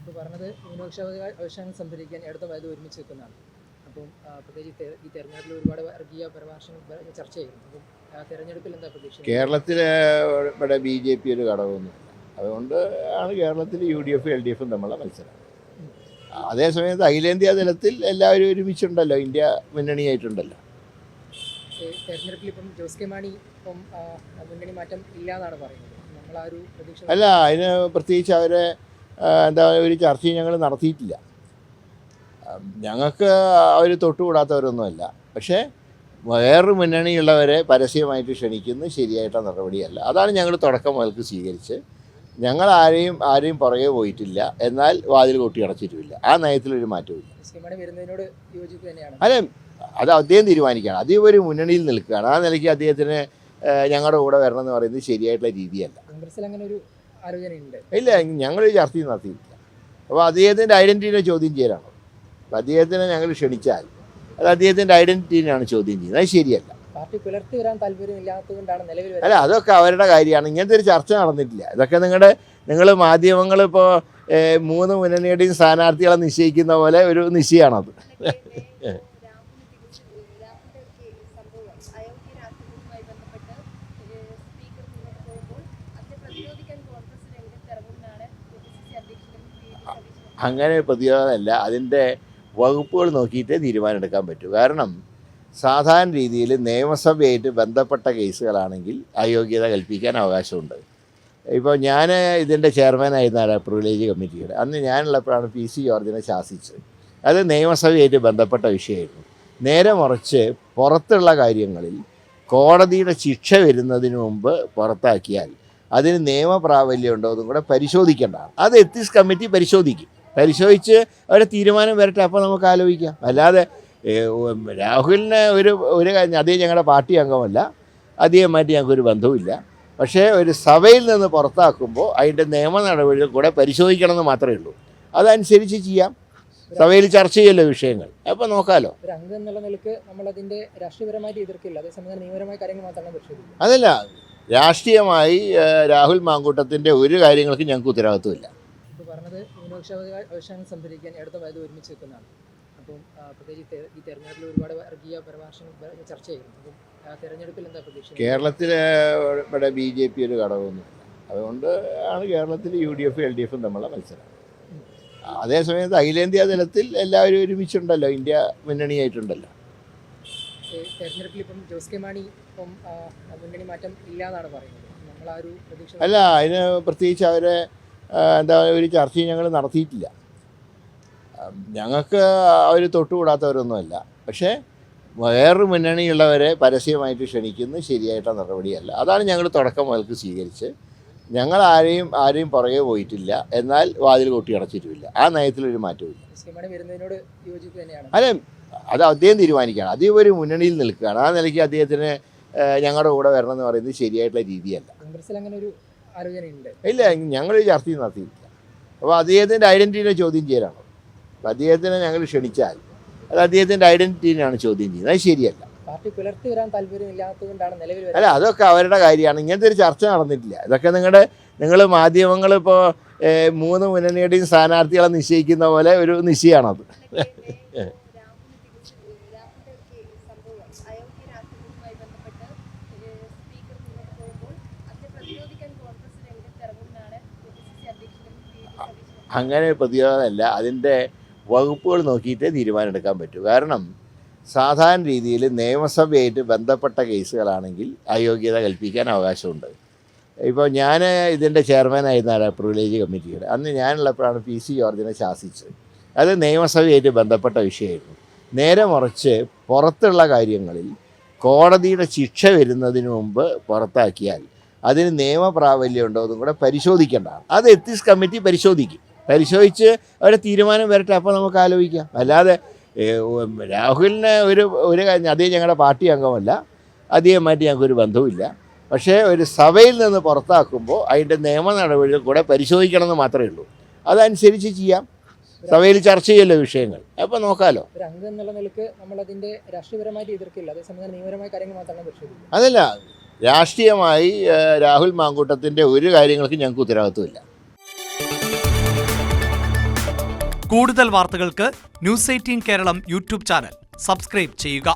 ഇപ്പോൾ പറഞ്ഞത് ന്യൂനപക്ഷാവകാശങ്ങൾ സംഭരിക്കാൻ ഇടതും വലതും ഒരുമിച്ച് നിൽക്കുന്നതാണ്. അപ്പം പ്രത്യേകിച്ച് ഈ തെരഞ്ഞെടുപ്പിൽ ഒരുപാട് വർഗീയ പരാമർശങ്ങൾ ചർച്ച ചെയ്യുന്നു. അപ്പം തെരഞ്ഞെടുപ്പിൽ എന്താ പ്രതീക്ഷ? കേരളത്തിലെ ഇവിടെ BJP ഒരു ഘടകമൊന്നുമില്ല. അതുകൊണ്ട് ആണ് കേരളത്തിൽ UDF LDF തമ്മിലുള്ള മത്സരം. അതേസമയത്ത് അഖിലേന്ത്യാ തലത്തിൽ എല്ലാവരും ഒരുമിച്ചുണ്ടല്ലോ, ഇന്ത്യ മുന്നണിയായിട്ടുണ്ടല്ലോ. തെരഞ്ഞെടുപ്പിൽ ഇപ്പം ജോസ് കെ മാണി ഇപ്പം മുന്നണി മാറ്റം ഇല്ല എന്നാണ് പറയുന്നത്. നമ്മൾ ആ ഒരു പ്രതീക്ഷ അല്ല, അതിന് പ്രത്യേകിച്ച് അവരെ എന്താ ഒരു ചർച്ചയും ഞങ്ങൾ നടത്തിയിട്ടില്ല. ഞങ്ങൾക്ക് അവർ തൊട്ടുകൂടാത്തവരൊന്നുമല്ല. പക്ഷേ വേറൊരു മുന്നണിയുള്ളവരെ പരസ്യമായിട്ട് ക്ഷണിക്കുന്നത് ശരിയായിട്ടുള്ള നടപടിയല്ല. അതാണ് ഞങ്ങൾ തുടക്കം മുതൽക്ക് സ്വീകരിച്ച്. ഞങ്ങൾ ആരെയും പുറകെ പോയിട്ടില്ല, എന്നാൽ വാതിൽ കൊട്ടി അടച്ചിട്ടുമില്ല. ആ നയത്തിലൊരു മാറ്റമില്ല. ജോസ് കെ മാണി വരുന്നതിനോട് യോജിപ്പ് തന്നെയാണ്. അല്ല, അത് അദ്ദേഹം തീരുമാനിക്കുകയാണ്. അദ്ദേഹം ഒരു മുന്നണിയിൽ നിൽക്കുകയാണ്. ആ നിലയ്ക്ക് അദ്ദേഹത്തിന് ഞങ്ങളുടെ കൂടെ വരണം എന്ന് പറയുന്നത് ശരിയായിട്ടുള്ള രീതിയല്ല. കോൺഗ്രസിൽ അങ്ങനെ ഒരു ആലോചനയുണ്ട്? ഇല്ല, ഞങ്ങൾ ചർച്ചയും നടത്തിയിട്ടില്ല. അപ്പോൾ അദ്ദേഹത്തിൻ്റെ ഐഡൻറ്റിറ്റിനെ ചോദ്യം ചെയ്യലാണ്. അപ്പോൾ അദ്ദേഹത്തിനെ ഞങ്ങൾ ക്ഷണിച്ചാൽ അത് അദ്ദേഹത്തിൻ്റെ ഐഡൻറ്റിറ്റിനെയാണ് ചോദ്യം ചെയ്യുന്നത്. അത് ശരിയല്ല. പാർട്ടി പുലർത്തി വരാൻ താല്പര്യമില്ലാത്തതുകൊണ്ടാണ് നിലവിൽ അല്ല, അതൊക്കെ അവരുടെ കാര്യമാണ്. ഇങ്ങനത്തെ ഒരു ചർച്ച നടന്നിട്ടില്ല. ഇതൊക്കെ നിങ്ങൾ മാധ്യമങ്ങളിപ്പോൾ 3 മുന്നണിയുടെയും സ്ഥാനാർത്ഥികളെ നിശ്ചയിക്കുന്ന പോലെ ഒരു നിശ്ചയമാണത്. അങ്ങനെ പ്രതിരോധമല്ല, അതിൻ്റെ വകുപ്പുകൾ നോക്കിയിട്ടേ തീരുമാനമെടുക്കാൻ പറ്റൂ. കാരണം സാധാരണ രീതിയിൽ നിയമസഭയായിട്ട് ബന്ധപ്പെട്ട കേസുകളാണെങ്കിൽ അയോഗ്യത കൽപ്പിക്കാൻ അവകാശമുണ്ട്. ഇപ്പോൾ ഞാൻ ഇതിൻ്റെ ചെയർമാനായിരുന്ന പ്രിവിലേജ് കമ്മിറ്റിയുടെ അന്ന് ഞാനുള്ളപ്പോഴാണ് PC ജോർജിനെ ശാസിച്ചത്. അത് നിയമസഭയായിട്ട് ബന്ധപ്പെട്ട വിഷയമായിരുന്നു. നേരെ മറിച്ച് പുറത്തുള്ള കാര്യങ്ങളിൽ കോടതിയുടെ ശിക്ഷ വരുന്നതിന് മുമ്പ് പുറത്താക്കിയാൽ അതിന് നിയമപ്രാബല്യം ഉണ്ടോ എന്നും കൂടെ പരിശോധിക്കേണ്ടതാണ്. അത് എത്തിക്സ് കമ്മിറ്റി പരിശോധിച്ച് അവരെ തീരുമാനം വരട്ടെ, അപ്പോൾ നമുക്ക് ആലോചിക്കാം. അല്ലാതെ രാഹുലിന് ഒരു കാര്യം, അദ്ദേഹം ഞങ്ങളുടെ പാർട്ടി അംഗമല്ല, അദ്ദേഹമായിട്ട് ഞങ്ങൾക്കൊരു ബന്ധവുമില്ല. പക്ഷേ ഒരു സഭയിൽ നിന്ന് പുറത്താക്കുമ്പോൾ അതിൻ്റെ നിയമ നടപടികൾ കൂടെ പരിശോധിക്കണമെന്ന് മാത്രമേ ഉള്ളൂ. അതനുസരിച്ച് ചെയ്യാം. സഭയിൽ ചർച്ച ചെയ്യല്ലോ വിഷയങ്ങൾ, അപ്പോൾ നോക്കാമല്ലോ. ഒരു അംഗം എന്നുള്ള നിലയ്ക്ക് നമ്മളതിൻ്റെ രാഷ്ട്രീയപരമായിട്ട് എതിർക്കില്ല, അതേസമയം നിയമപരമായ കാര്യങ്ങൾ മാത്രമാണ് പരിശോധിക്കുക. അതല്ല, രാഷ്ട്രീയമായി രാഹുൽ മാങ്കൂട്ടത്തിൻ്റെ ഒരു കാര്യങ്ങൾക്കും ഞങ്ങൾക്ക് ഉത്തരവാദിത്വമില്ല. ഇപ്പോൾ പറഞ്ഞത് ന്യൂനപക്ഷാവകാശങ്ങൾ സംഭരിക്കാൻ ഇടതും വലതും ഒരുമിച്ച് നിൽക്കുന്നതാണ്. അപ്പം പ്രത്യേകിച്ച് ഈ തെരഞ്ഞെടുപ്പിൽ ഒരുപാട് വർഗീയ പരാമർശങ്ങൾ ചർച്ച ചെയ്യുന്നു. അപ്പം തെരഞ്ഞെടുപ്പിൽ എന്താ പ്രതീക്ഷ? കേരളത്തിലെ ഇവിടെ BJP ഒരു ഘടകമൊന്നുമില്ല. അതുകൊണ്ട് ആണ് കേരളത്തിൽ UDF LDF തമ്മിലുള്ള മത്സരം. അതേസമയത്ത് അഖിലേന്ത്യാ തലത്തിൽ എല്ലാവരും ഒരുമിച്ചുണ്ടല്ലോ, ഇന്ത്യ മുന്നണിയായിട്ടുണ്ടല്ലോ. തെരഞ്ഞെടുപ്പിൽ ഇപ്പം ജോസ് കെ മാണി ഇപ്പം മുന്നണി മാറ്റം ഇല്ല എന്നാണ് പറയുന്നത്. നമ്മൾ ആ ഒരു പ്രതീക്ഷ അല്ല, അതിന് പ്രത്യേകിച്ച് അവരെ ഒരു ചർച്ചയും ഞങ്ങൾ നടത്തിയിട്ടില്ല. ഞങ്ങൾക്ക് അവർ തൊട്ടുകൂടാത്തവരൊന്നുമല്ല. പക്ഷേ വേറൊരു മുന്നണിയുള്ളവരെ പരസ്യമായിട്ട് ക്ഷണിക്കുന്നത് ശരിയായിട്ടുള്ള നടപടിയല്ല. അതാണ് ഞങ്ങൾ തുടക്കം മുതൽക്ക് സ്വീകരിച്ച്. ഞങ്ങൾ ആരെയും പുറകെ പോയിട്ടില്ല, എന്നാൽ വാതിൽ കൊട്ടി അടച്ചിട്ടുമില്ല. ആ നയത്തിലൊരു മാറ്റമില്ല. ജോസ് കെ മാണി വരുന്നതിനോട് യോജിപ്പ് തന്നെയാണ്. അല്ല, അത് അദ്ദേഹം തീരുമാനിക്കുകയാണ്. അദ്ദേഹം ഒരു മുന്നണിയിൽ നിൽക്കുകയാണ്. ആ നിലയ്ക്ക് അദ്ദേഹത്തിന് ഞങ്ങളുടെ കൂടെ വരണം എന്ന് പറയുന്നത് ശരിയായിട്ടുള്ള രീതിയല്ല. കോൺഗ്രസിൽ അങ്ങനെ ഒരു ആലോചനയുണ്ട്? ഇല്ല, ഞങ്ങൾ ചർച്ചയും നടത്തിയിട്ടില്ല. അപ്പോൾ അദ്ദേഹത്തിൻ്റെ ഐഡൻറ്റിറ്റിനെ ചോദ്യം ചെയ്യലാണ്. അപ്പോൾ അദ്ദേഹത്തിനെ ഞങ്ങൾ ക്ഷണിച്ചാൽ അത് അദ്ദേഹത്തിൻ്റെ ഐഡൻറ്റിറ്റിനെയാണ് ചോദ്യം ചെയ്യുന്നത്. അത് ശരിയല്ല. പാർട്ടി പുലർത്തി വരാൻ താല്പര്യമില്ലാത്തതുകൊണ്ടാണ് നിലവിൽ അല്ല, അതൊക്കെ അവരുടെ കാര്യമാണ്. ഇങ്ങനത്തെ ഒരു ചർച്ച നടന്നിട്ടില്ല. ഇതൊക്കെ നിങ്ങൾ മാധ്യമങ്ങളിപ്പോൾ 3 മുന്നണിയുടെയും സ്ഥാനാർത്ഥികളെ നിശ്ചയിക്കുന്ന പോലെ ഒരു നിശ്ചയമാണത്. അങ്ങനെ പ്രതിരോധമല്ല, അതിൻ്റെ വകുപ്പുകൾ നോക്കിയിട്ടേ തീരുമാനമെടുക്കാൻ പറ്റൂ. കാരണം സാധാരണ രീതിയിൽ നിയമസഭയായിട്ട് ബന്ധപ്പെട്ട കേസുകളാണെങ്കിൽ അയോഗ്യത കൽപ്പിക്കാൻ അവകാശമുണ്ട്. ഇപ്പോൾ ഞാൻ ഇതിൻ്റെ ചെയർമാനായിരുന്ന പ്രിവിലേജ് കമ്മിറ്റിയുടെ അന്ന് ഞാനുള്ളപ്പോഴാണ് PC ജോർജിനെ ശാസിച്ചത്. അത് നിയമസഭയായിട്ട് ബന്ധപ്പെട്ട വിഷയമായിരുന്നു. നേരെ മറിച്ച് പുറത്തുള്ള കാര്യങ്ങളിൽ കോടതിയുടെ ശിക്ഷ വരുന്നതിന് മുമ്പ് പുറത്താക്കിയാൽ അതിന് നിയമപ്രാബല്യം ഉണ്ടോ എന്നും കൂടെ പരിശോധിക്കേണ്ടതാണ്. അത് എത്തിക്സ് കമ്മിറ്റി പരിശോധിച്ച് അവരെ തീരുമാനം വരട്ടെ, അപ്പോൾ നമുക്ക് ആലോചിക്കാം. അല്ലാതെ രാഹുലിന് ഒരു കാര്യം, അദ്ദേഹം ഞങ്ങളുടെ പാർട്ടി അംഗമല്ല, അദ്ദേഹമായിട്ട് ഞങ്ങൾക്കൊരു ബന്ധവുമില്ല. പക്ഷേ ഒരു സഭയിൽ നിന്ന് പുറത്താക്കുമ്പോൾ അതിൻ്റെ നിയമ നടപടികൾ കൂടെ പരിശോധിക്കണമെന്ന് മാത്രമേ ഉള്ളൂ. അതനുസരിച്ച് ചെയ്യാം. സഭയിൽ ചർച്ച ചെയ്യല്ലോ വിഷയങ്ങൾ, അപ്പോൾ നോക്കാമല്ലോ. ഒരു അംഗം എന്നുള്ള നിലയ്ക്ക് നമ്മളതിൻ്റെ രാഷ്ട്രീയപരമായിട്ട് എതിർക്കില്ല, അതേസമയം നിയമപരമായ കാര്യങ്ങൾ മാത്രമാണ് പരിശോധിക്കുക. അതല്ല, രാഷ്ട്രീയമായി രാഹുൽ മാങ്കൂട്ടത്തിൻ്റെ ഒരു കാര്യങ്ങൾക്കും ഞങ്ങൾക്ക് ഉത്തരവാദിത്വമില്ല. കൂടുതൽ വാർത്തകൾക്ക് news 18 Keralam YouTube channel subscribe ചെയ്യുക.